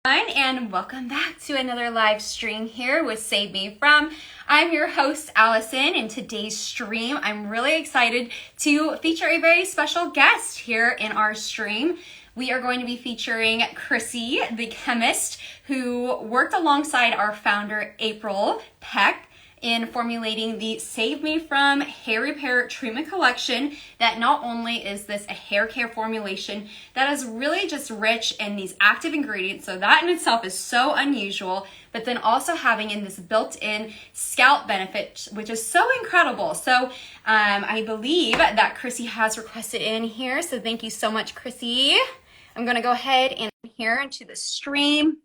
And welcome back to another live stream here with Save Me From. I'm your host, Allison. In today's stream, I'm really excited to feature a very special guest here in our stream. We are going to be featuring Krissie, the chemist, who worked alongside our founder, April Peck, in formulating the Save Me From Hair Repair Treatment Collection that not only is this a hair care formulation that is really just rich in these active ingredients, so that in itself is so unusual, but then also having in this built-in scalp benefit, which is so incredible. So I believe that Krissie has requested in here, so thank you so much, Krissie. I'm going to go ahead and here into the stream.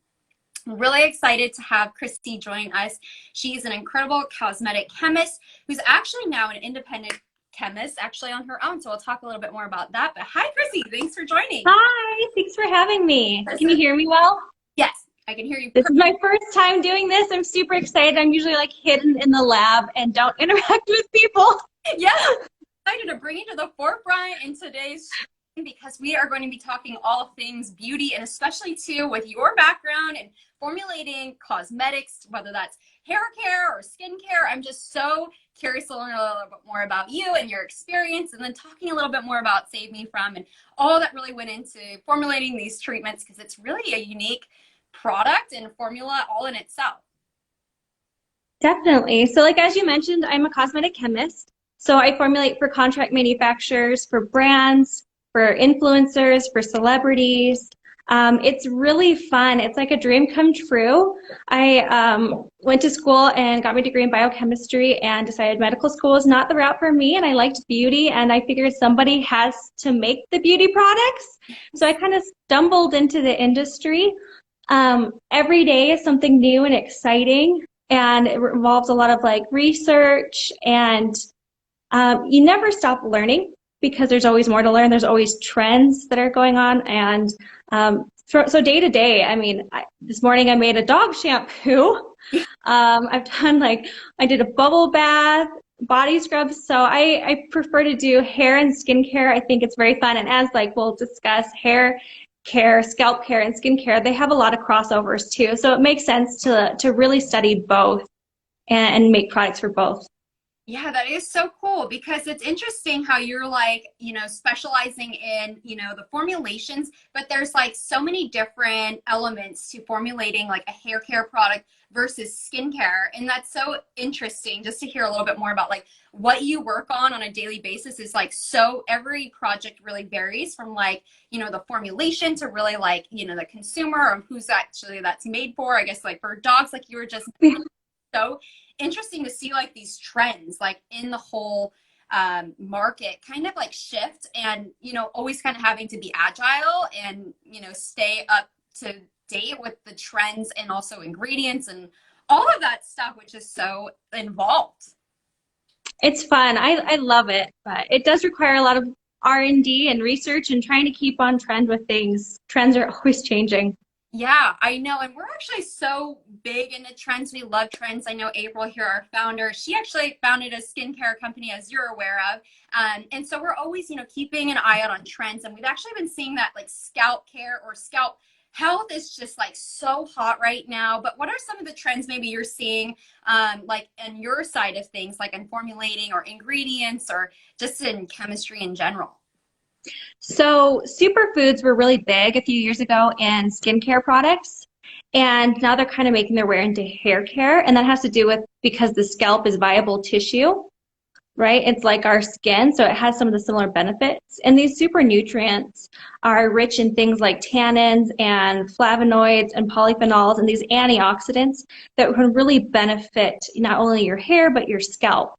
I'm really excited to have Krissie join us. She's an incredible cosmetic chemist who's actually now an independent chemist, actually on her own. So we'll talk a little bit more about that. But hi, Krissie. Thanks for joining. Hi. Thanks for having me. Can you hear me well? Yes, I can hear you. This is my first time doing this. I'm super excited. I'm usually like hidden in the lab and don't interact with people. Yeah, I'm excited to bring you to the forefront in today's stream because we are going to be talking all things beauty, and especially too with your background and formulating cosmetics, whether that's hair care or skin care. I'm just so curious to learn a little bit more about you and your experience, and then talking a little bit more about Save Me From and all that really went into formulating these treatments, because it's really a unique product and formula all in itself. Definitely. So like, as you mentioned, I'm a cosmetic chemist. So I formulate for contract manufacturers, for brands, for influencers, for celebrities. It's really fun. It's like a dream come true. I went to school and got my degree in biochemistry and decided medical school is not the route for me, and I liked beauty, and I figured somebody has to make the beauty products. So I kind of stumbled into the industry. Every day is something new and exciting, and it involves a lot of like research, and you never stop learning because there's always more to learn. There's always trends that are going on, and so day to day, I mean, this morning I made a dog shampoo. I've done I did a bubble bath, body scrubs. So I prefer to do hair and skin care. I think it's very fun. And as we'll discuss, hair care, scalp care, and skin care, they have a lot of crossovers too. So it makes sense to really study both and make products for both. Yeah, that is so cool, because it's interesting how you're specializing in, the formulations, but there's so many different elements to formulating like a hair care product versus skincare. And that's so interesting just to hear a little bit more about what you work on a daily basis is so every project really varies from the formulation to really the consumer or who's actually that's made for. I guess for dogs, you were just so interesting to see these trends in the whole market kind of shift, and always kind of having to be agile and stay up to date with the trends and also ingredients and all of that stuff, which is so involved. It's fun. I love it, but it does require a lot of R&D and research and trying to keep on trend with things. Trends are always changing. Yeah, I know. And we're actually so big into trends. We love trends. I know April here, our founder, she actually founded a skincare company, as you're aware of. And so we're always, keeping an eye out on trends. And we've actually been seeing that scalp care or scalp health is just so hot right now. But what are some of the trends maybe you're seeing in your side of things, in formulating or ingredients or just in chemistry in general? So superfoods were really big a few years ago in skincare products, and now they're kind of making their way into hair care, and that has to do with because the scalp is viable tissue, right? It's like our skin, so it has some of the similar benefits. And these super nutrients are rich in things like tannins and flavonoids and polyphenols and these antioxidants that can really benefit not only your hair but your scalp.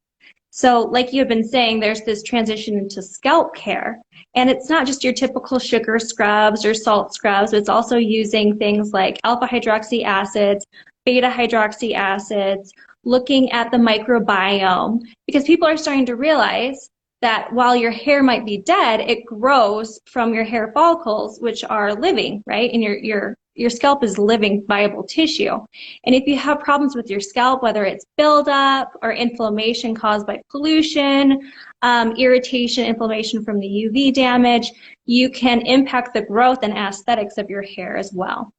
So like you've been saying, there's this transition into scalp care. And it's not just your typical sugar scrubs or salt scrubs, but it's also using things like alpha hydroxy acids, beta hydroxy acids, looking at the microbiome, because people are starting to realize that while your hair might be dead, it grows from your hair follicles, which are living, right? And your scalp is living, viable tissue. And if you have problems with your scalp, whether it's buildup or inflammation caused by pollution, irritation, inflammation from the UV damage, you can impact the growth and aesthetics of your hair as well.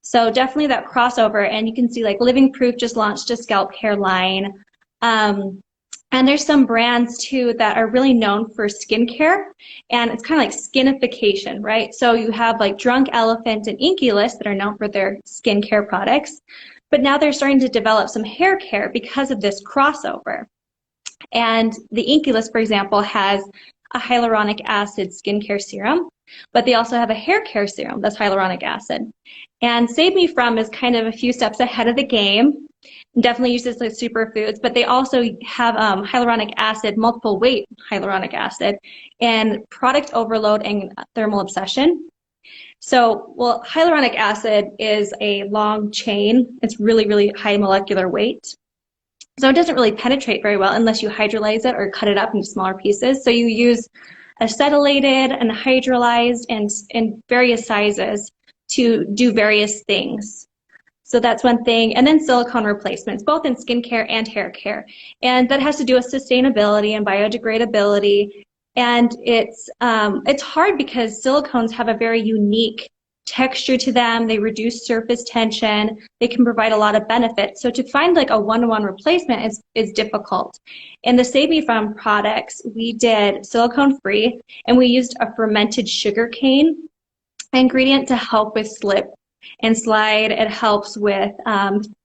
So definitely that crossover. And you can see like Living Proof just launched a scalp care line. And there's some brands too that are really known for skincare, and it's kind of like skinification, right? So you have like Drunk Elephant and Inky List that are known for their skincare products, but now they're starting to develop some hair care because of this crossover. And the Inky List, for example, has a hyaluronic acid skincare serum, but they also have a hair care serum that's hyaluronic acid. And Save Me From is kind of a few steps ahead of the game. Definitely uses like superfoods, but they also have hyaluronic acid, multiple weight hyaluronic acid, and product overload and thermal obsession. So, well, hyaluronic acid is a long chain. It's really, really high molecular weight. So it doesn't really penetrate very well unless you hydrolyze it or cut it up into smaller pieces. So you use acetylated and hydrolyzed and in various sizes to do various things. So that's one thing. And then silicone replacements, both in skincare and hair care. And that has to do with sustainability and biodegradability. And it's hard because silicones have a very unique texture to them. They reduce surface tension. They can provide a lot of benefits. So to find like a one-to-one replacement is difficult. In the Save Me From products, we did silicone free, and we used a fermented sugarcane ingredient to help with slip and slide. It helps with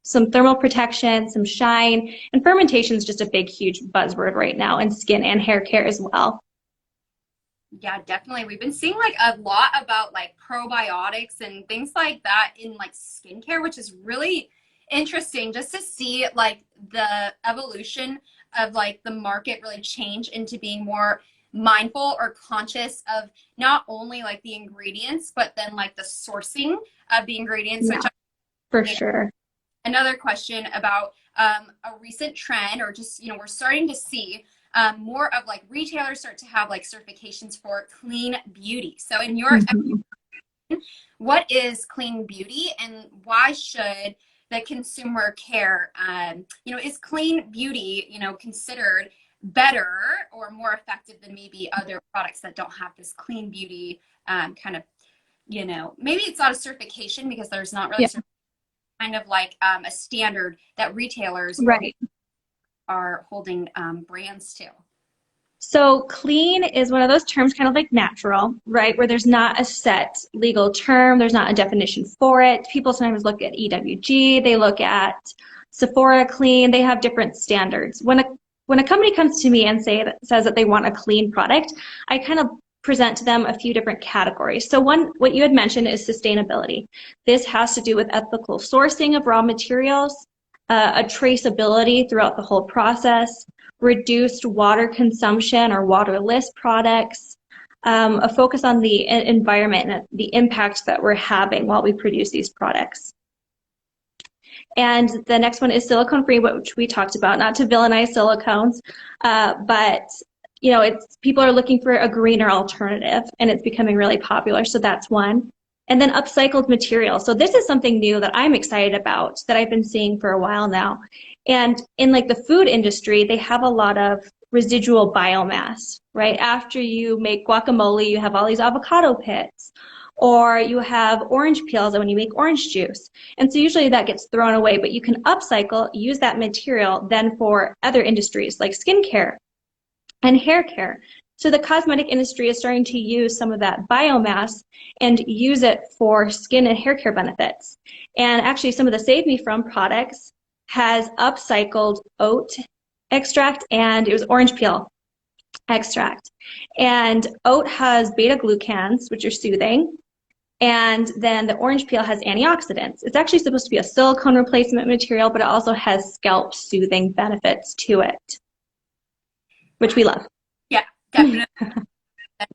some thermal protection, some shine, and fermentation is just a big, huge buzzword right now in skin and hair care as well. Yeah, definitely. We've been seeing like a lot about like probiotics and things like that in like skincare, which is really interesting just to see like the evolution of like the market really change into being more mindful or conscious of not only like the ingredients, but then like the sourcing of the ingredients, Yeah, which for sure. another question about a recent trend, or just, we're starting to see more of like retailers start to have like certifications for clean beauty. So in your Mhm. what is clean beauty, and why should the consumer care? Is clean beauty, considered better or more effective than maybe other products that don't have this clean beauty kind of, maybe it's not a certification because there's not really Yeah, kind of like a standard that retailers right. are holding brands to. So clean is one of those terms kind of like natural, right? Where there's not a set legal term, there's not a definition for it. People sometimes look at EWG, they look at Sephora Clean, they have different standards. When a company comes to me and says that they want a clean product, I kind of present to them a few different categories. So one, what you had mentioned is sustainability. This has to do with ethical sourcing of raw materials, a traceability throughout the whole process, reduced water consumption or waterless products, a focus on the environment and the impact that we're having while we produce these products. And the next one is silicone free, which we talked about, not to villainize silicones, but people are looking for a greener alternative, and it's becoming really popular. So that's one. And then upcycled material. So this is something new that I'm excited about that I've been seeing for a while now. And in like the food industry, they have a lot of residual biomass, right? After you make guacamole, you have all these avocado pits, or you have orange peels when you make orange juice. And so usually that gets thrown away, but you can upcycle, use that material then for other industries like skincare and hair care. So the cosmetic industry is starting to use some of that biomass and use it for skin and hair care benefits. And actually some of the Save Me From products has upcycled oat extract, and it was orange peel extract. And oat has beta glucans, which are soothing. And then the orange peel has antioxidants. It's actually supposed to be a silicone replacement material, but it also has scalp soothing benefits to it, which we love. Yeah, definitely. The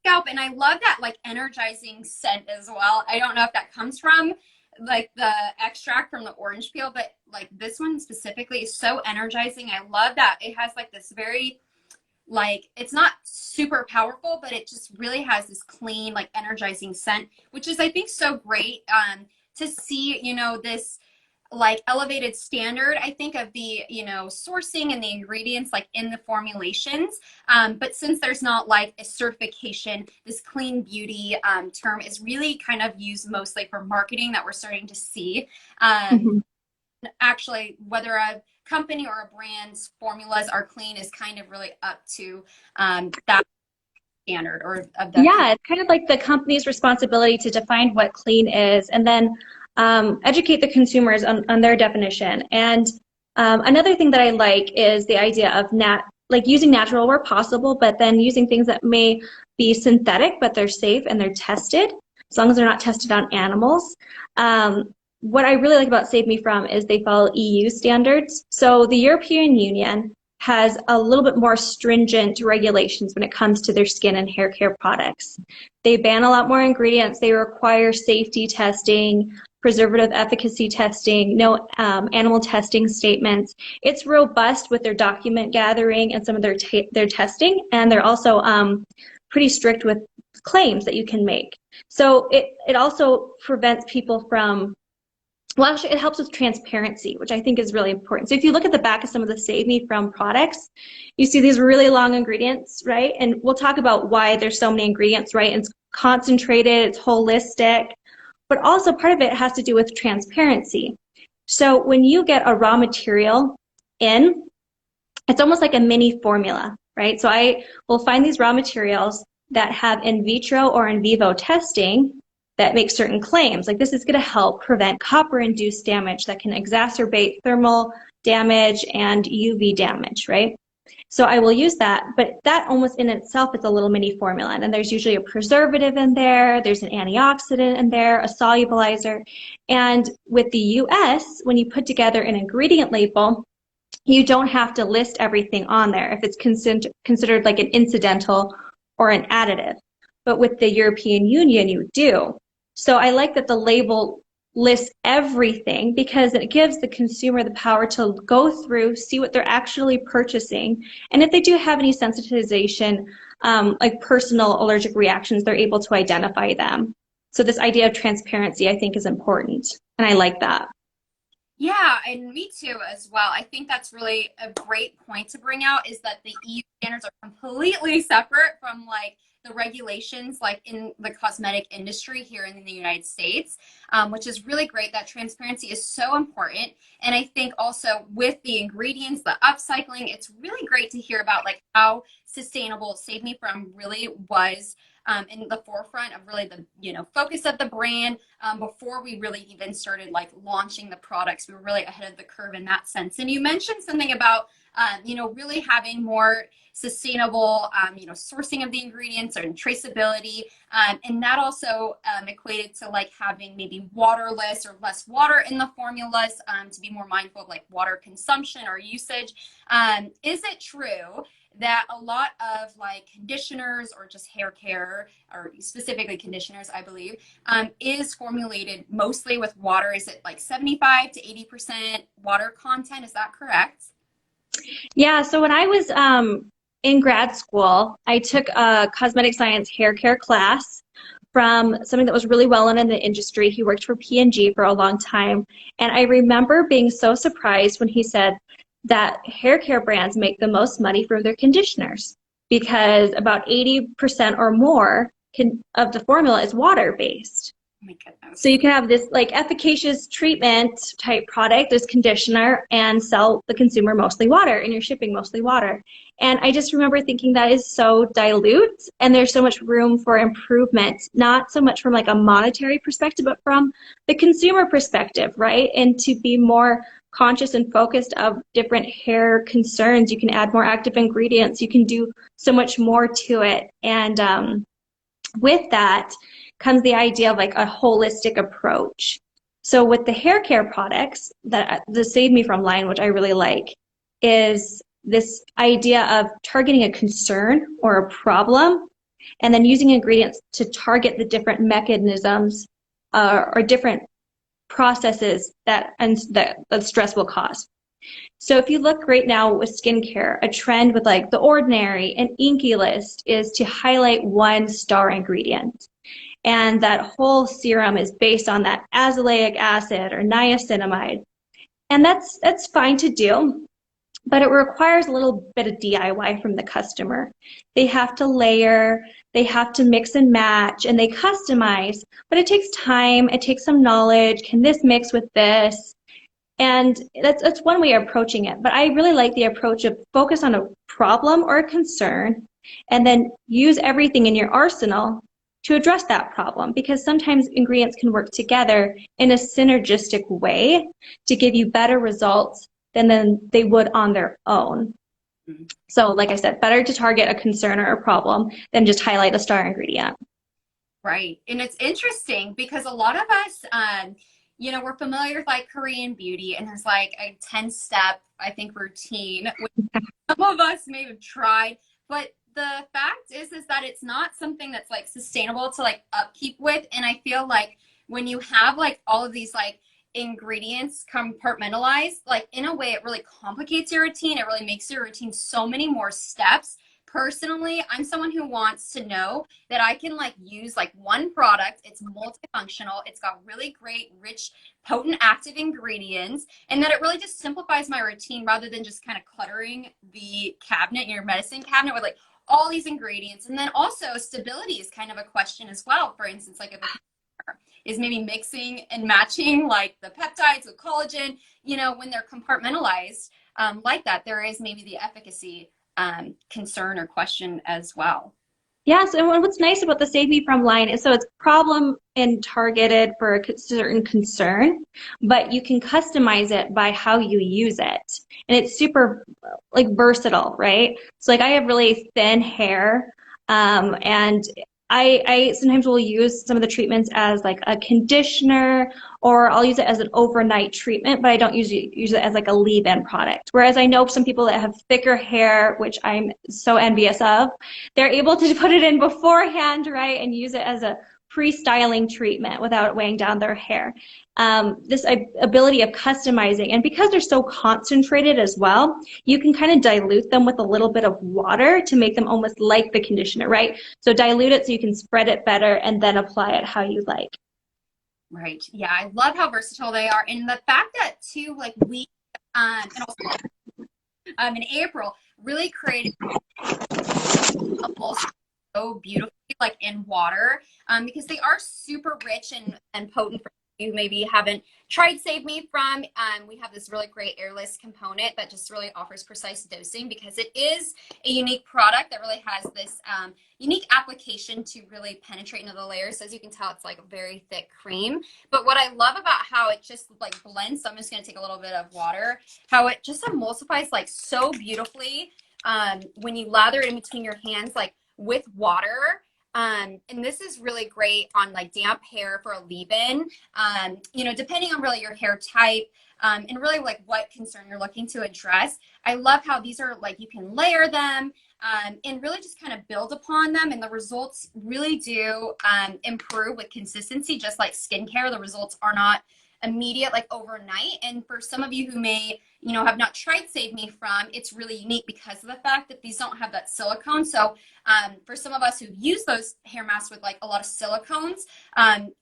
scalp, and I love that like energizing scent as well. I don't know if that comes from like the extract from the orange peel, but like this one specifically is so energizing. I love that it has like this very, like, it's not super powerful, but it just really has this clean, like energizing scent, which is I think so great to see, this like elevated standard, I think, of the, sourcing and the ingredients like in the formulations. But since there's not like a certification, this clean beauty term is really kind of used mostly for marketing that we're starting to see. Mhm. Actually, whether a company or a brand's formulas are clean is kind of really up to that standard or of the. Yeah, it's kind of like the company's responsibility to define what clean is and then educate the consumers on their definition. And another thing that I like is the idea of like using natural where possible, but then using things that may be synthetic, but they're safe and they're tested, as long as they're not tested on animals. What I really like about Save Me From is they follow EU standards. So the European Union has a little bit more stringent regulations when it comes to their skin and hair care products. They ban a lot more ingredients. They require safety testing, preservative efficacy testing, no animal testing statements. It's robust with their document gathering and some of their testing, and they're also pretty strict with claims that you can make. So it also prevents people from, well, actually, it helps with transparency, which I think is really important. So if you look at the back of some of the Save Me From products, you see these really long ingredients, right? And we'll talk about why there's so many ingredients, right? And it's concentrated, it's holistic, but also part of it has to do with transparency. So when you get a raw material in, it's almost like a mini formula, right? So I will find these raw materials that have in vitro or in vivo testing that make certain claims, like this is going to help prevent copper-induced damage that can exacerbate thermal damage and UV damage, right? So I will use that, but that almost in itself is a little mini formula, and there's usually a preservative in there, there's an antioxidant in there, a solubilizer, and with the US, when you put together an ingredient label, you don't have to list everything on there if it's considered like an incidental or an additive. But with the European Union, you do. So I like that the label lists everything because it gives the consumer the power to go through, see what they're actually purchasing. And if they do have any sensitization, like personal allergic reactions, they're able to identify them. So this idea of transparency, I think, is important. And I like that. Yeah, and me too as well. I think that's really a great point to bring out is that the EU standards are completely separate from like the regulations like in the cosmetic industry here in the United States, which is really great. That transparency is so important. And I think also with the ingredients, the upcycling, it's really great to hear about like how sustainable Save Me From really was in the forefront of really the focus of the brand before we really even started like launching the products. We were really ahead of the curve in that sense. And you mentioned something about really having more sustainable sourcing of the ingredients and traceability, and that also equated to like having maybe waterless or less water in the formulas to be more mindful of like water consumption or usage. Is it true that a lot of like conditioners or just hair care, or specifically conditioners, I believe, is formulated mostly with water? Is it like 75 to 80% water content? Is that correct? Yeah, so when I was in grad school, I took a cosmetic science hair care class from somebody that was really well known in the industry. He worked for P&G for a long time. And I remember being so surprised when he said that hair care brands make the most money from their conditioners because about 80% or more of the formula is water-based. Oh my goodness. So you can have this like efficacious treatment type product, this conditioner, and sell the consumer mostly water, and you're shipping mostly water. And I just remember thinking that is so dilute, and there's so much room for improvement, not so much from like a monetary perspective, but from the consumer perspective, right? And to be more conscious and focused of different hair concerns. You can add more active ingredients. You can do so much more to it. And with that comes the idea of like a holistic approach. So with the hair care products, that the Save Me From line, which I really like, is this idea of targeting a concern or a problem and then using ingredients to target the different mechanisms or different processes that stress will cause. So if you look right now with skincare, a trend with like The Ordinary and Inky List is to highlight one star ingredient. And that whole serum is based on that azelaic acid or niacinamide. And that's fine to do, but it requires a little bit of DIY from the customer. They have to layer, they have to mix and match, and they customize, but it takes time, it takes some knowledge. Can this mix with this? And that's one way of approaching it. But I really like the approach of focus on a problem or a concern, and then use everything in your arsenal to address that problem, because sometimes ingredients can work together in a synergistic way to give you better results than they would on their own. So like I said, better to target a concern or a problem than just highlight a star ingredient. Right. And it's interesting because a lot of us, we're familiar with like Korean beauty, and there's like a 10-step, I think, routine, which some of us may have tried, but the fact is that it's not something that's like sustainable to like upkeep with. And I feel like when you have like all of these like ingredients compartmentalized, like in a way it really complicates your routine. It really makes your routine so many more steps. Personally, I'm someone who wants to know that I can like use like one product. It's multifunctional. It's got really great, rich, potent active ingredients, and that it really just simplifies my routine rather than just kind of cluttering the cabinet, your medicine cabinet, with like all these ingredients. And then also stability is kind of a question as well. For instance, like if a is maybe mixing and matching like the peptides with collagen, when they're compartmentalized like that, there is maybe the efficacy concern or question as well. Yes, and what's nice about the Save Me From line is so it's problem and targeted for a certain concern, but you can customize it by how you use it. And it's super like versatile, right? So like I have really thin hair, and I sometimes will use some of the treatments as like a conditioner, or I'll use it as an overnight treatment, but I don't usually use it as like a leave-in product. Whereas I know some people that have thicker hair, which I'm so envious of, they're able to put it in beforehand, right, and use it as a pre-styling treatment without it weighing down their hair. This ability of customizing, and because they're so concentrated as well, you can kind of dilute them with a little bit of water to make them almost like the conditioner, right? So dilute it so you can spread it better and then apply it how you like. Right. Yeah, I love how versatile they are, and the fact that too, like we and also in April really created a emulsion so beautifully, like in water, because they are super rich and potent. For you maybe haven't tried Save Me From, we have this really great airless component that just really offers precise dosing, because it is a unique product that really has this unique application to really penetrate into the layers. So as you can tell, it's like a very thick cream. But what I love about how it just like blends, so I'm just going to take a little bit of water, how it just emulsifies like so beautifully when you lather it in between your hands, like with water. And this is really great on like damp hair for a leave-in, depending on really your hair type, and really like what concern you're looking to address. I love how these are like, you can layer them, and really just kind of build upon them. And the results really do, improve with consistency, just like skincare. The results are not immediate, like overnight. And for some of you who may, have not tried Save Me From, it's really unique because of the fact that these don't have that silicone. So for some of us who use those hair masks with like a lot of silicones,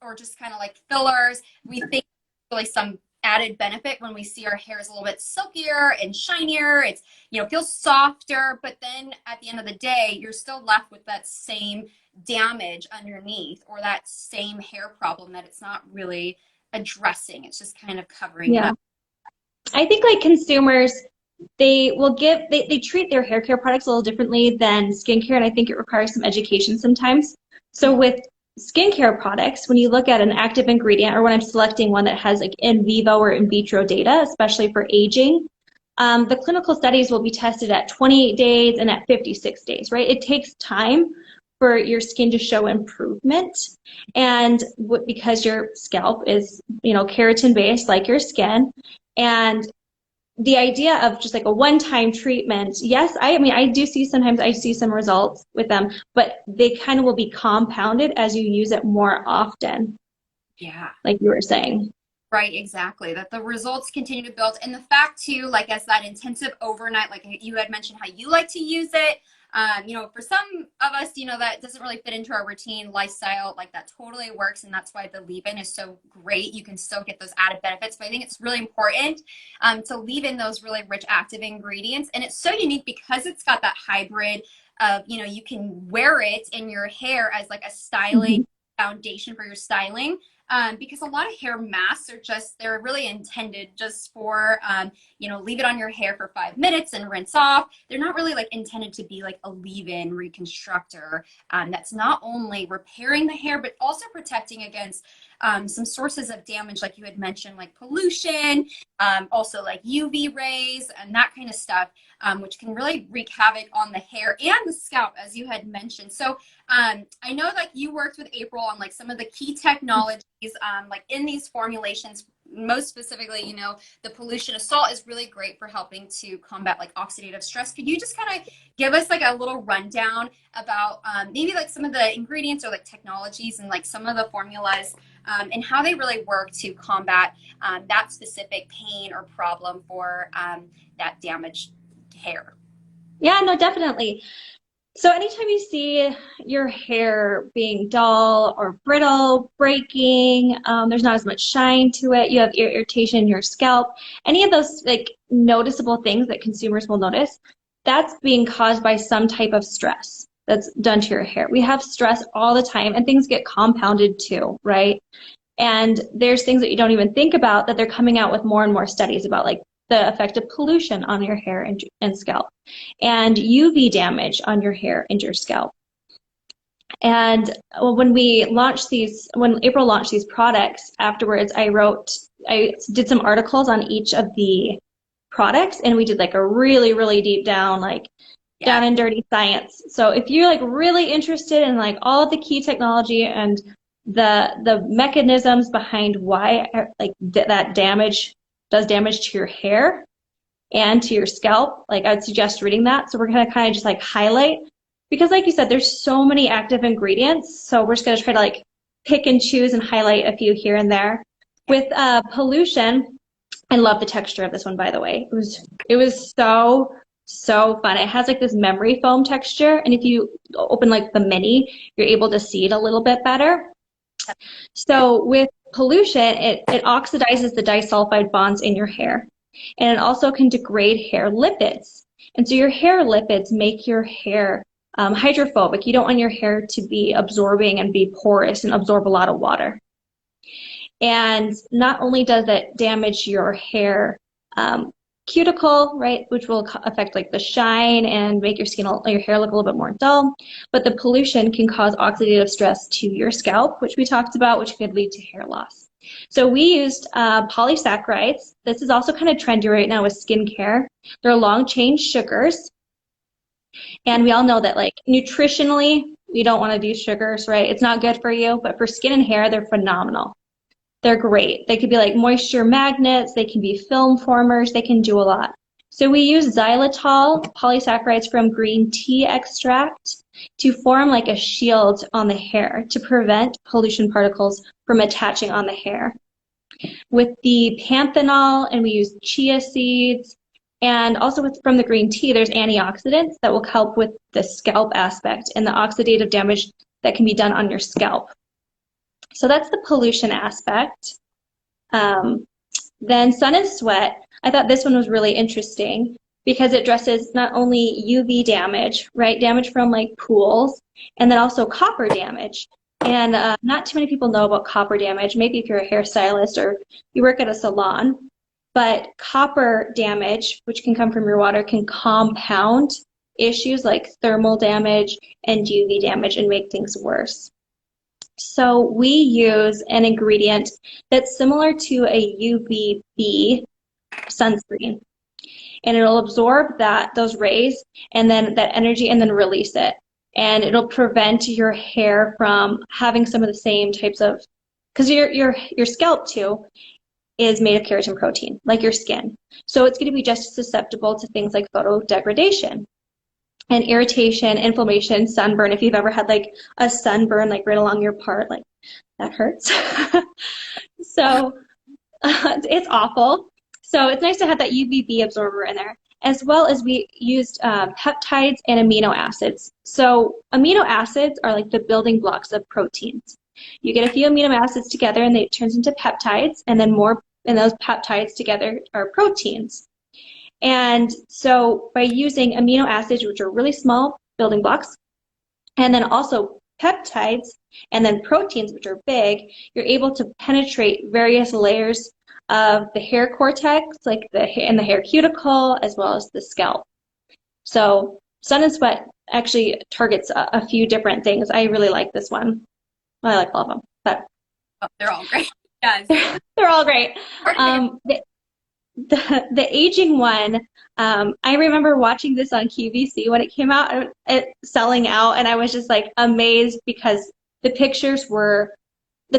or just kind of like fillers, we think really some added benefit when we see our hair is a little bit silkier and shinier. It's, feels softer, but then at the end of the day, you're still left with that same damage underneath, or that same hair problem that it's not really addressing. It's just kind of covering it up. I think like consumers, they treat their hair care products a little differently than skincare, and I think it requires some education sometimes. So with skincare products, when you look at an active ingredient, or when I'm selecting one that has like in vivo or in vitro data, especially for aging, the clinical studies will be tested at 28 days and at 56 days, right? It takes time for your skin to show improvement, and because your scalp is, keratin based like your skin, and the idea of just like a one-time treatment, yes, I do see sometimes I see some results with them, but they kind of will be compounded as you use it more often. Yeah. Like you were saying. Right, exactly. That the results continue to build. And the fact too, like as that intensive overnight, like you had mentioned how you like to use it, For some of us, that doesn't really fit into our routine lifestyle. Like that totally works. And that's why the leave-in is so great. You can still get those added benefits. But I think it's really important to leave in those really rich active ingredients. And it's so unique because it's got that hybrid of, you can wear it in your hair as like a styling foundation for your styling. Because a lot of hair masks they're really intended just for, leave it on your hair for 5 minutes and rinse off. They're not really like intended to be like a leave-in reconstructor that's not only repairing the hair, but also protecting against some sources of damage, like you had mentioned, like pollution, also like UV rays and that kind of stuff, which can really wreak havoc on the hair and the scalp, as you had mentioned. So I know like you worked with April on like some of the key technologies like in these formulations. Most specifically, the pollution assault is really great for helping to combat like oxidative stress. Could you just kind of give us like a little rundown about maybe like some of the ingredients or like technologies and like some of the formulas and how they really work to combat that specific pain or problem for that damaged hair? Yeah, no, definitely. So anytime you see your hair being dull or brittle, breaking, there's not as much shine to it, you have irritation in your scalp, any of those like noticeable things that consumers will notice, that's being caused by some type of stress that's done to your hair. We have stress all the time and things get compounded too, right? And there's things that you don't even think about that they're coming out with more and more studies about, like the effect of pollution on your hair and scalp, and UV damage on your hair and your scalp. And when April launched these products, afterwards I did some articles on each of the products, and we did like a really, really deep down, like down and dirty science. So if you're like really interested in like all of the key technology and the mechanisms behind why like that damage does damage to your hair and to your scalp, like I'd suggest reading that. So we're going to kind of just like highlight, because like you said, there's so many active ingredients. So we're just going to try to like pick and choose and highlight a few here and there. With pollution, I love the texture of this one, by the way. It was so fun. It has like this memory foam texture, and if you open like the mini, you're able to see it a little bit better. So with pollution, it oxidizes the disulfide bonds in your hair, and it also can degrade hair lipids. And so your hair lipids make your hair hydrophobic. You don't want your hair to be absorbing and be porous and absorb a lot of water. And not only does it damage your hair cuticle, right, which will affect like the shine and make your hair look a little bit more dull, but the pollution can cause oxidative stress to your scalp, which we talked about, which could lead to hair loss. So we used polysaccharides. This is also kind of trendy right now with skincare. They're long chain sugars, and we all know that like nutritionally we don't want to do sugars, right? It's not good for you, but for skin and hair they're phenomenal. They're great. They could be like moisture magnets, they can be film formers, they can do a lot. So we use xylitol, polysaccharides from green tea extract, to form like a shield on the hair to prevent pollution particles from attaching on the hair. With the panthenol, and we use chia seeds, and also from the green tea, there's antioxidants that will help with the scalp aspect and the oxidative damage that can be done on your scalp. So that's the pollution aspect. Then sun and sweat. I thought this one was really interesting because it addresses not only UV damage, right, damage from like pools, and then also copper damage. And not too many people know about copper damage, maybe if you're a hairstylist or you work at a salon, but copper damage, which can come from your water, can compound issues like thermal damage and UV damage and make things worse. So we use an ingredient that's similar to a UVB sunscreen, and it'll absorb those rays and then that energy and then release it, and it'll prevent your hair from having some of the same types of, because your scalp too is made of keratin protein like your skin, so it's going to be just as susceptible to things like photo degradation and irritation, inflammation, sunburn. If you've ever had like a sunburn like right along your part, like that hurts. So it's awful. So it's nice to have that UVB absorber in there. as well as we used peptides and amino acids. So amino acids are like the building blocks of proteins. You get a few amino acids together and it turns into peptides, and then more, and those peptides together are proteins. And so by using amino acids, which are really small building blocks, and then also peptides, and then proteins, which are big, you're able to penetrate various layers of the hair cortex, like the hair cuticle, as well as the scalp. So Sun and Sweat actually targets a few different things. I really like this one. Well, I like all of them, but they're all great. Yes, they're all great. The aging one, I remember watching this on QVC when it came out, selling out, and I was just like amazed because the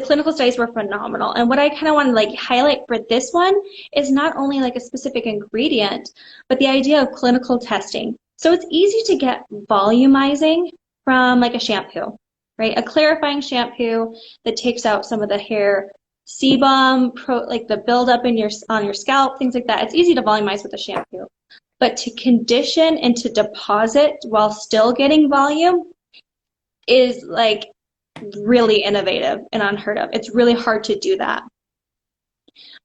clinical studies were phenomenal. And what I kind of want to like highlight for this one is not only like a specific ingredient, but the idea of clinical testing. So it's easy to get volumizing from like a shampoo, right? A clarifying shampoo that takes out some of the hair sebum, like the buildup on your scalp, things like that. It's easy to volumize with a shampoo. But to condition and to deposit while still getting volume is like really innovative and unheard of. It's really hard to do that.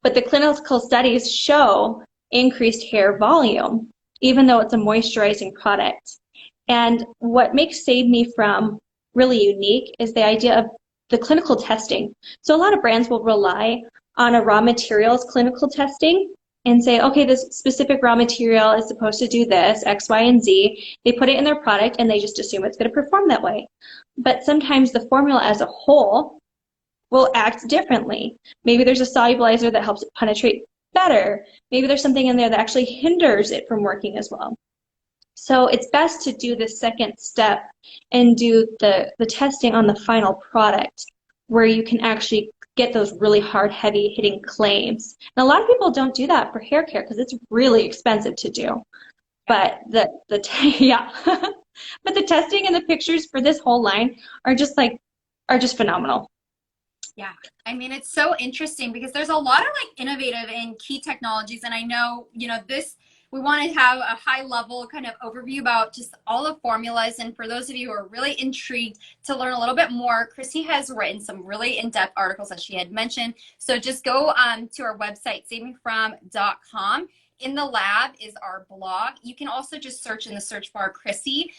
But the clinical studies show increased hair volume, even though it's a moisturizing product. And what makes Save Me From really unique is the idea of the clinical testing. So a lot of brands will rely on a raw materials clinical testing and say, okay, this specific raw material is supposed to do this, X, Y, and Z. They put it in their product and they just assume it's going to perform that way. But sometimes the formula as a whole will act differently. Maybe there's a solubilizer that helps it penetrate better. Maybe there's something in there that actually hinders it from working as well. So it's best to do the second step and do the testing on the final product where you can actually get those really hard, heavy hitting claims. And a lot of people don't do that for hair care because it's really expensive to do. But yeah, but the testing and the pictures for this whole line are just phenomenal. Yeah, I mean, it's so interesting because there's a lot of like innovative and key technologies. And I know, we want to have a high level kind of overview about just all the formulas. And for those of you who are really intrigued to learn a little bit more, Krissie has written some really in-depth articles that she had mentioned. So just go to our website, savemefrom.com. In the lab is our blog. You can also just search in the search bar Krissie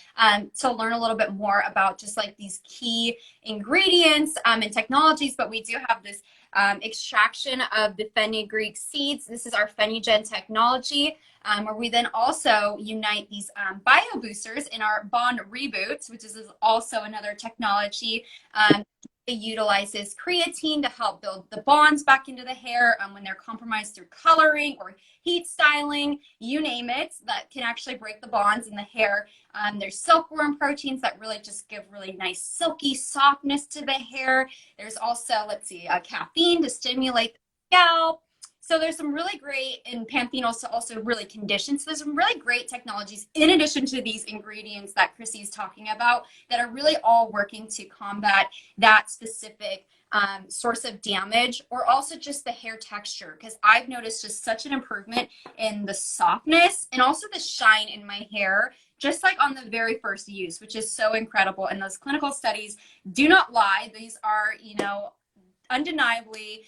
to learn a little bit more about just like these key ingredients and technologies. But we do have this extraction of the fenugreek seeds. This is our Fenigen technology, where we then also unite these bio boosters in our Bond Reboots, which is also another technology. It utilizes creatine to help build the bonds back into the hair when they're compromised through coloring or heat styling, you name it, that can actually break the bonds in the hair. There's silkworm proteins that really just give really nice silky softness to the hair. There's also, caffeine to stimulate the scalp. So there's some really great, and panthenos to also really condition. So there's some really great technologies in addition to these ingredients that Krissie is talking about that are really all working to combat that specific source of damage, or also just the hair texture, because I've noticed just such an improvement in the softness and also the shine in my hair, just like on the very first use, which is so incredible. And those clinical studies do not lie. These are, undeniably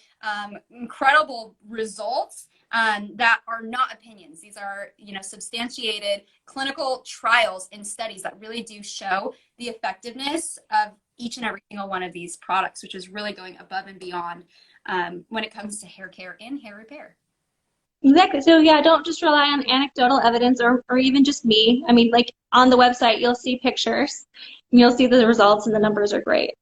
incredible results that are not opinions. These are, substantiated clinical trials and studies that really do show the effectiveness of each and every single one of these products, which is really going above and beyond when it comes to hair care and hair repair. Exactly. So yeah, don't just rely on anecdotal evidence or even just me. I mean, like on the website, you'll see pictures and you'll see the results, and the numbers are great.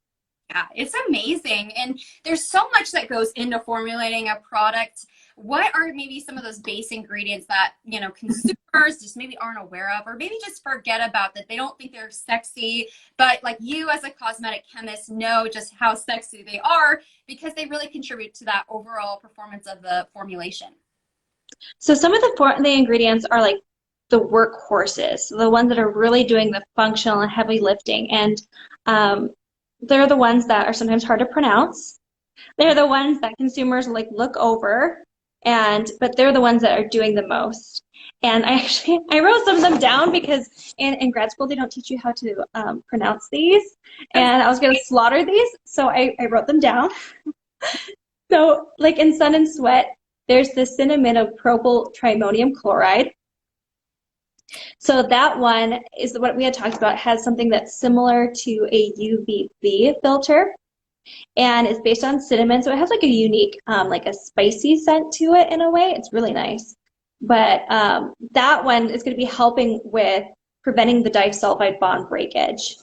Yeah, it's amazing. And there's so much that goes into formulating a product. What are maybe some of those base ingredients that, consumers just maybe aren't aware of, or maybe just forget about, that they don't think they're sexy, but like you as a cosmetic chemist know just how sexy they are because they really contribute to that overall performance of the formulation? So some of the ingredients are like the workhorses, the ones that are really doing the functional and heavy lifting. And they're the ones that are sometimes hard to pronounce. They're the ones that consumers look over, but they're the ones that are doing the most. And I wrote some of them down because in grad school they don't teach you how to pronounce these, and I was going to slaughter these, so I wrote them down. So like in Sun and Sweat, there's the cinnamidopropyl trimonium chloride. So that one is what we had talked about, has something that's similar to a UVB filter, and it's based on cinnamon. So it has like a unique, like a spicy scent to it in a way. It's really nice. But that one is going to be helping with preventing the disulfide bond breakage.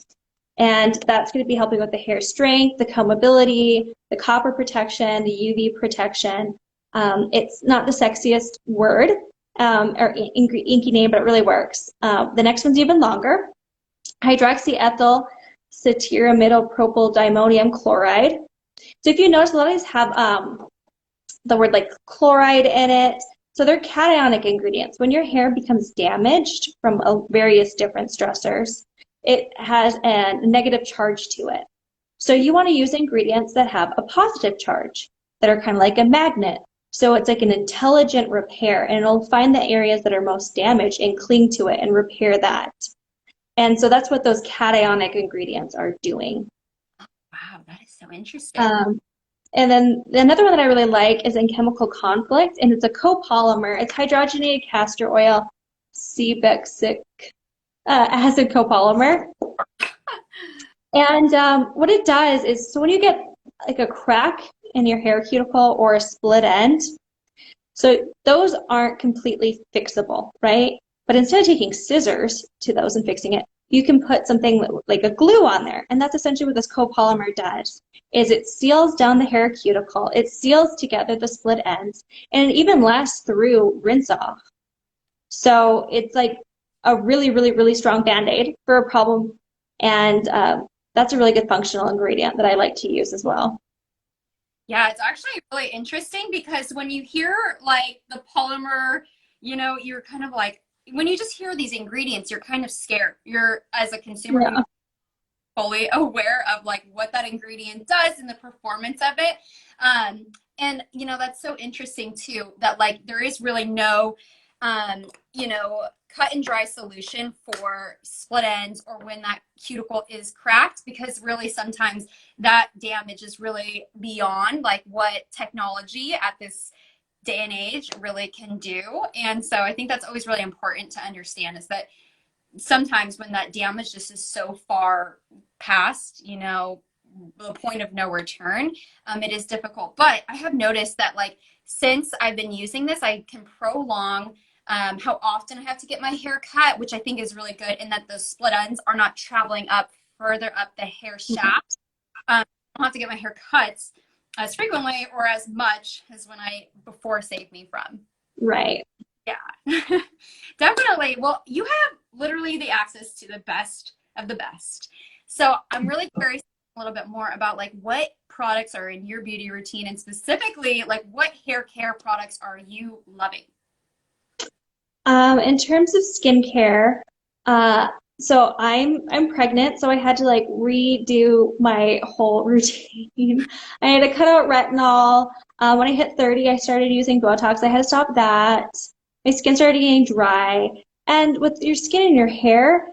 And that's going to be helping with the hair strength, the combability, the copper protection, the UV protection. It's not the sexiest word or inky name, but it really works. The next one's even longer. Hydroxyethyl ceterimidopropyl dimonium chloride. So if you notice, a lot of these have the word like chloride in it. So they're cationic ingredients. When your hair becomes damaged from various different stressors, it has a negative charge to it. So you want to use ingredients that have a positive charge, that are kind of like a magnet. So it's like an intelligent repair, and it'll find the areas that are most damaged and cling to it and repair that. And so that's what those cationic ingredients are doing. Wow, that is so interesting. And then another one that I really like is in chemical conflict, and it's a copolymer. It's hydrogenated castor oil sebacic acid copolymer. And what it does is, so when you get like a crack in your hair cuticle or a split end, so those aren't completely fixable, right? But instead of taking scissors to those and fixing it, you can put something like a glue on there. And that's essentially what this copolymer does, is it seals down the hair cuticle, it seals together the split ends, and it even lasts through rinse off. So it's like a really, really, really strong Band-Aid for a problem. And that's a really good functional ingredient that I like to use as well. Yeah, it's actually really interesting because when you hear like the polymer, you know, you're kind of like, when you just hear these ingredients, you're kind of scared. You're, as a consumer, Yeah. fully aware of like what that ingredient does and the performance of it. And you know, that's so interesting too, that like there is really no, you know, cut and dry solution for split ends or when that cuticle is cracked, because really sometimes that damage is really beyond like what technology at this day and age really can do. And so I think that's always really important to understand, is that sometimes when that damage just is so far past, you know, the point of no return, it is difficult. But I have noticed that like since I've been using this, I can prolong how often I have to get my hair cut, which I think is really good, in that the split ends are not traveling up further up the hair shaft. I don't have to get my hair cut as frequently or as much as when I before saved me from. Right. Yeah, definitely. Well, you have literally the access to the best of the best. So I'm really curious a little bit more about like what products are in your beauty routine, and specifically like what hair care products are you loving? In terms of skincare, so I'm pregnant, so I had to like redo my whole routine. I had to cut out retinol. When I hit 30, I started using Botox. I had to stop that. My skin started getting dry. And with your skin and your hair,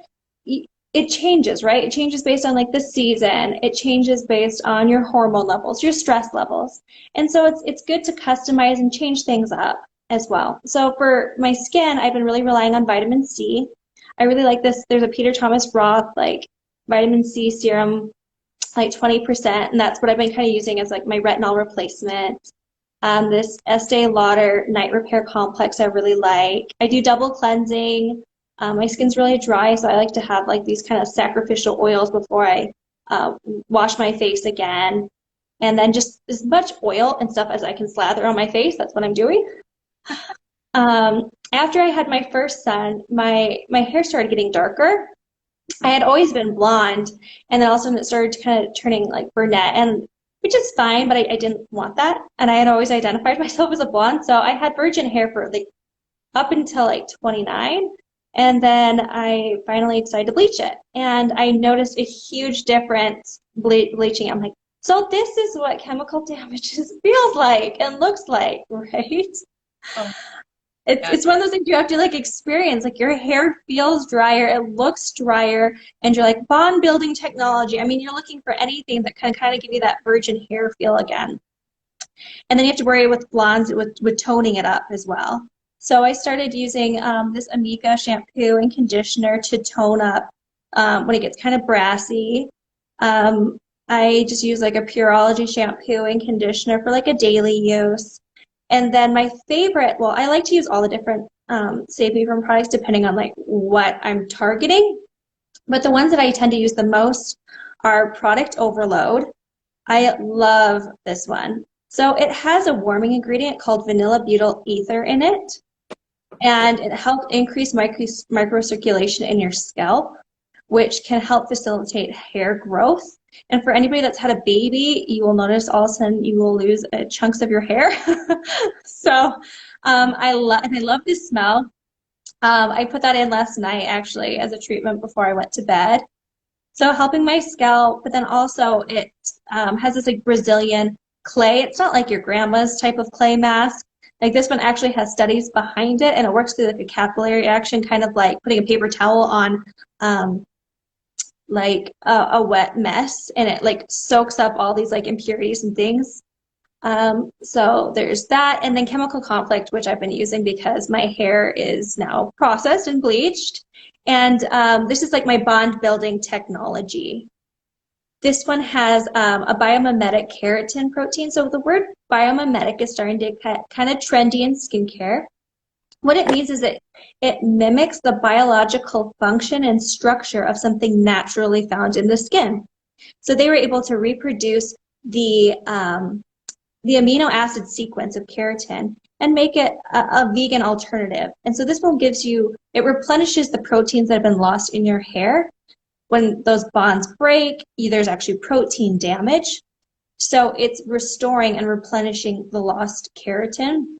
it changes, right? It changes based on like the season. It changes based on your hormone levels, your stress levels. And so it's good to customize and change things up as well. So for my skin, I've been really relying on vitamin C. I really like this. There's a Peter Thomas Roth like vitamin C serum, like 20%, and that's what I've been kind of using as like my retinol replacement. This Estee Lauder Night Repair Complex I really like. I do double cleansing. My skin's really dry, so I like to have like these kind of sacrificial oils before I wash my face again. And then just as much oil and stuff as I can slather on my face, that's what I'm doing. After I had my first son, my hair started getting darker. I had always been blonde, and then all of a sudden it started kind of turning like brunette, and which is fine, but I didn't want that. And I had always identified myself as a blonde, so I had virgin hair for like up until like 29. And then I finally decided to bleach it. And I noticed a huge difference bleaching. I'm like, so this is what chemical damages feels like and looks like, right? Oh. It's one of those things you have to like experience. Like your hair feels drier, it looks drier, and you're like bond building technology. I mean, you're looking for anything that can kind of give you that virgin hair feel again. And then you have to worry with blondes with toning it up as well. So I started using this Amika shampoo and conditioner to tone up when it gets kind of brassy. I just use like a Pureology shampoo and conditioner for like a daily use. And then my favorite, well, I like to use all the different Save Me From products depending on like what I'm targeting. But the ones that I tend to use the most are Product Overload. I love this one. So it has a warming ingredient called vanilla butyl ether in it, and it helps increase microcirculation in your scalp, which can help facilitate hair growth. And for anybody that's had a baby, you will notice all of a sudden you will lose chunks of your hair. So I love this smell. I put that in last night actually as a treatment before I went to bed. So helping my scalp, but then also it has this like Brazilian clay. It's not like your grandma's type of clay mask. Like this one actually has studies behind it, and it works through like a capillary action, kind of like putting a paper towel on like a wet mess, and it like soaks up all these like impurities and things. So there's that, and then Chemical Conflict, which I've been using because my hair is now processed and bleached. And this is like my bond building technology. This one has a biomimetic keratin protein. So the word biomimetic is starting to get kind of trendy in skincare. What it means is that it mimics the biological function and structure of something naturally found in the skin. So they were able to reproduce the amino acid sequence of keratin and make it a vegan alternative. And so this one gives you, it replenishes the proteins that have been lost in your hair. When those bonds break, there's actually protein damage. So it's restoring and replenishing the lost keratin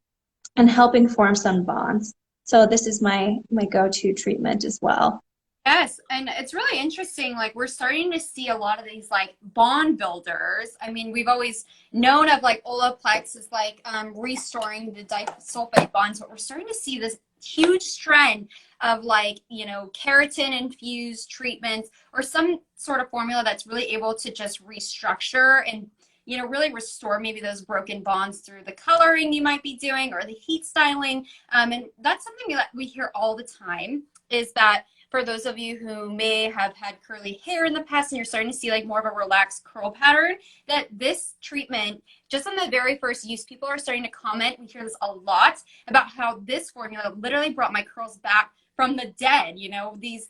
and helping form some bonds. So this is my go-to treatment as well. Yes, and it's really interesting. Like we're starting to see a lot of these like bond builders. I mean, we've always known of like Olaplex is like restoring the disulfide bonds, but we're starting to see this huge trend of like, you know, keratin infused treatments or some sort of formula that's really able to just restructure and, you know, really restore maybe those broken bonds through the coloring you might be doing or the heat styling. And that's something that we hear all the time is that for those of you who may have had curly hair in the past and you're starting to see like more of a relaxed curl pattern, that this treatment, just on the very first use, people are starting to comment, we hear this a lot, about how this formula literally brought my curls back from the dead. You know, these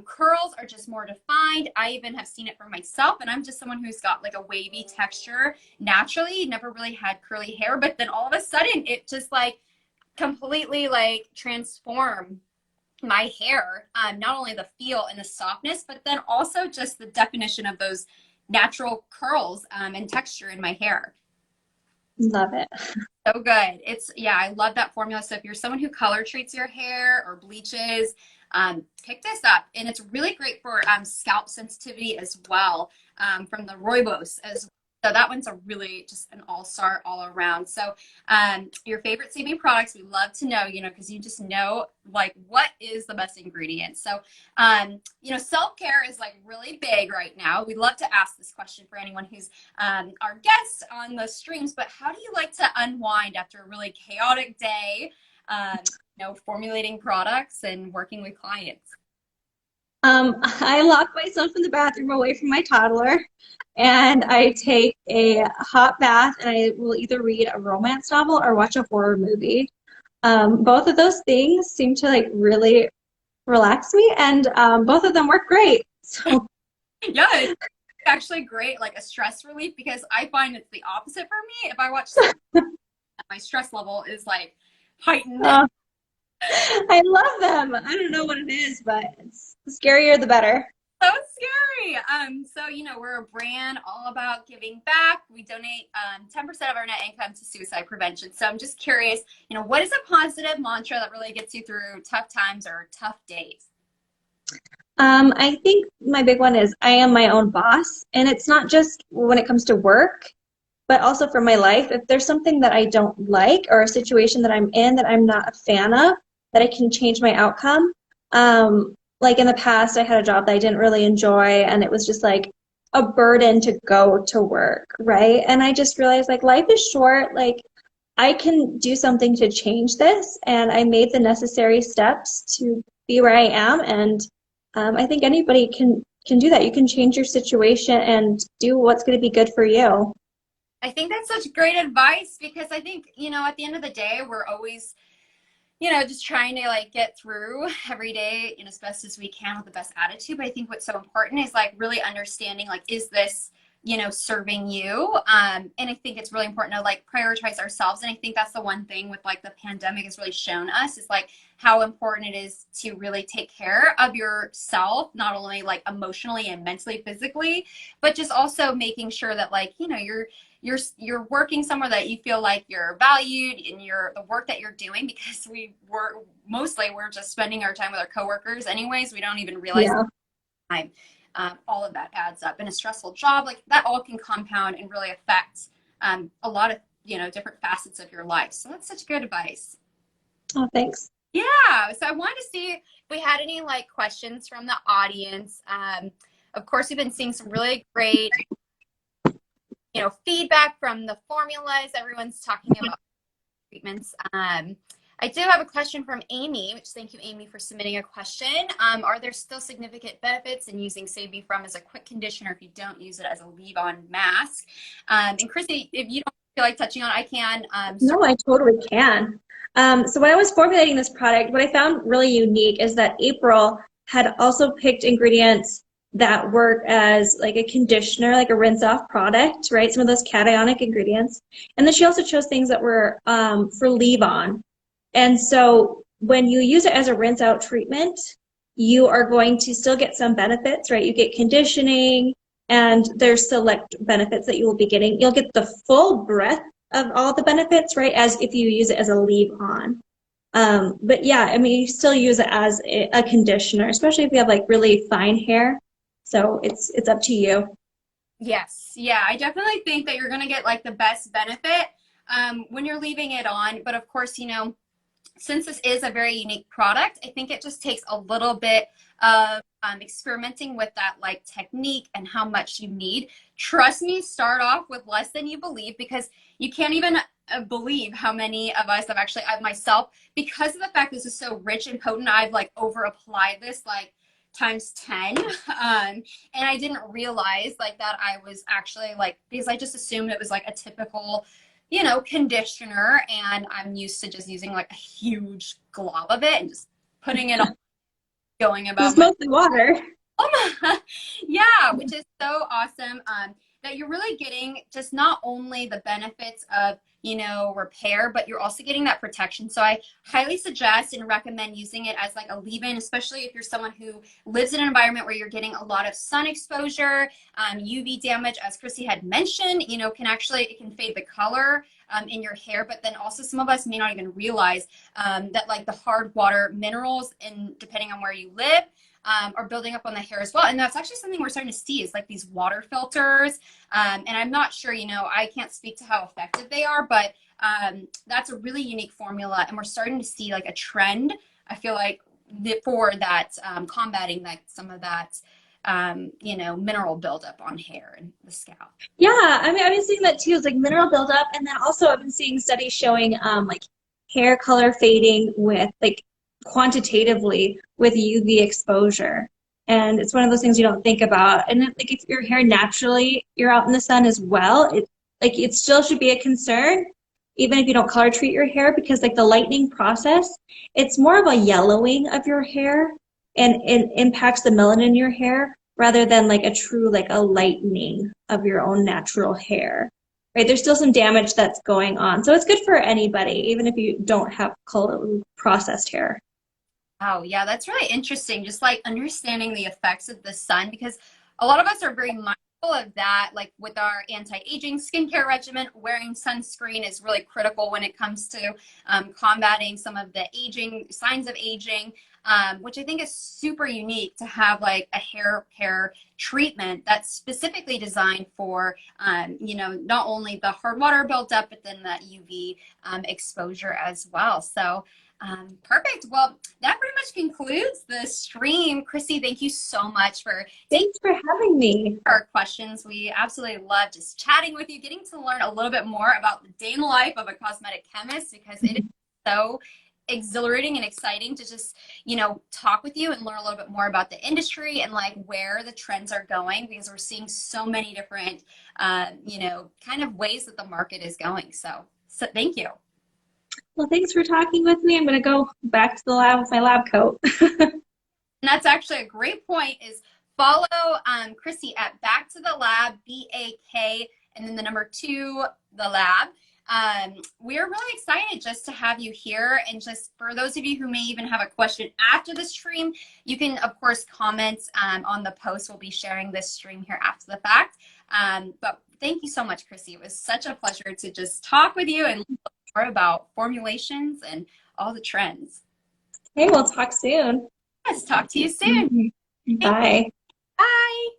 curls are just more defined. I even have seen it for myself, and I'm just someone who's got like a wavy texture naturally, never really had curly hair, but then all of a sudden it just like completely like transformed my hair, not only the feel and the softness, but then also just the definition of those natural curls and texture in my hair. Love it. So good. It's, yeah, I love that formula. So if you're someone who color treats your hair or bleaches, pick this up. And it's really great for scalp sensitivity as well, from the Rooibos as well. So that one's a really just an all-star all around. So your favorite saving products, we love to know, you know, because you just know like what is the best ingredient. So, you know, self-care is like really big right now. We love to ask this question for anyone who's our guests on the streams, but how do you like to unwind after a really chaotic day, you know, formulating products and working with clients? I lock myself in the bathroom away from my toddler, and I take a hot bath, and I will either read a romance novel or watch a horror movie. Both of those things seem to like really relax me, and both of them work great. So Yeah, it's actually great, like a stress relief, because I find it's the opposite for me. If I watch something, my stress level is like heightened. I love them. I don't know what it is, but it's the scarier the better. So scary. So, you know, we're a brand all about giving back. We donate 10% of our net income to suicide prevention. So I'm just curious, you know, what is a positive mantra that really gets you through tough times or tough days? I think my big one is I am my own boss, and it's not just when it comes to work. but also for my life. If there's something that I don't like or a situation that I'm in that I'm not a fan of, that I can change my outcome. Like in the past, I had a job that I didn't really enjoy, and it was just like a burden to go to work, right? And I just realized like life is short. Like I can do something to change this, and I made the necessary steps to be where I am. And I think anybody can do that. You can change your situation and do what's going to be good for you. I think that's such great advice because I think, at the end of the day, we're always, just trying to like get through every day, as best as we can with the best attitude. But I think what's so important is like really understanding, like, is this, serving you? And I think it's really important to like prioritize ourselves. And I think that's the one thing with like the pandemic has really shown us is like how important it is to really take care of yourself, not only like emotionally and mentally, physically, but just also making sure that like, you're working somewhere that you feel like you're valued in the work that you're doing, because we're just spending our time with our coworkers anyways. We don't even realize Yeah. time. All of that adds up in a stressful job. Like that all can compound and really affect a lot of different facets of your life. So that's such good advice. Oh, thanks. Yeah. So I wanted to see if we had any like questions from the audience. Of course, we've been seeing some really great feedback from the formulas. Everyone's talking about treatments. I do have a question from Amy, which thank you, Amy, for submitting a question. Are there still significant benefits in using Save Me From as a quick conditioner if you don't use it as a leave-on mask? And Krissie, if you don't feel like touching on it, I can. No, I totally can. So when I was formulating this product, what I found really unique is that April had also picked ingredients that work as like a conditioner, like a rinse-off product, right? Some of those cationic ingredients. And then she also chose things that were for leave-on. And so when you use it as a rinse-out treatment, you are going to still get some benefits, right? You get conditioning, and there's select benefits that you will be getting. You'll get the full breadth of all the benefits, right, as if you use it as a leave-on. But yeah, I mean, you still use it as a conditioner, especially if you have like really fine hair. So it's up to you. Yes. Yeah, I definitely think that you're going to get like the best benefit when you're leaving it on. But of course, since this is a very unique product, I think it just takes a little bit of experimenting with that like technique and how much you need. Trust me, start off with less than you believe, because you can't even believe how many of us have actually, I myself, because of the fact this is so rich and potent, I've like over applied this like times 10. And I didn't realize like that I was actually like, because I just assumed it was like a typical conditioner, and I'm used to just using like a huge glob of it and just putting it on, going about It's my mostly water. yeah, which is so awesome. That you're really getting just not only the benefits of repair, but you're also getting that protection. So I highly suggest and recommend using it as like a leave-in, especially if you're someone who lives in an environment where you're getting a lot of sun exposure. UV damage, as Krissie had mentioned, it can fade the color in your hair. But then also some of us may not even realize that like the hard water minerals, and depending on where you live, are building up on the hair as well. And that's actually something we're starting to see is like these water filters. And I'm not sure, I can't speak to how effective they are, but that's a really unique formula. And we're starting to see like a trend, I feel like, for that, combating like some of that, mineral buildup on hair and the scalp. Yeah, I mean, I've been seeing that too. It's like mineral buildup, and then also I've been seeing studies showing like hair color fading with like quantitatively with UV exposure. And it's one of those things you don't think about. And like if your hair naturally you're out in the sun as well, it still should be a concern, even if you don't color treat your hair, because like the lightening process, it's more of a yellowing of your hair, and it impacts the melanin in your hair rather than like a true like a lightening of your own natural hair. Right? There's still some damage that's going on. So it's good for anybody, even if you don't have color processed hair. Oh, yeah, that's really interesting. Just like understanding the effects of the sun, because a lot of us are very mindful of that. Like with our anti-aging skincare regimen, wearing sunscreen is really critical when it comes to combating some of the aging signs of aging. which I think is super unique to have like a hair care treatment that's specifically designed for, not only the hard water buildup, but then that UV exposure as well. So perfect. Well, that pretty much concludes the stream. Krissie, thank you so much for taking Thanks for having me. our questions. We absolutely love just chatting with you, getting to learn a little bit more about the day in the life of a cosmetic chemist, because it is so exhilarating and exciting to just, talk with you and learn a little bit more about the industry and like where the trends are going, because we're seeing so many different, kind of ways that the market is going. So thank you. Well, thanks for talking with me. I'm going to go back to the lab with my lab coat. And that's actually a great point, is follow Krissie at Back to the Lab, BAK, and then the number 2, the lab. We're really excited just to have you here. And just for those of you who may even have a question after the stream, you can, of course, comment on the post. We'll be sharing this stream here after the fact. But thank you so much, Krissie. It was such a pleasure to just talk with you and learn more about formulations and all the trends. Hey, we'll talk soon. Let's talk to you soon. Bye. Bye.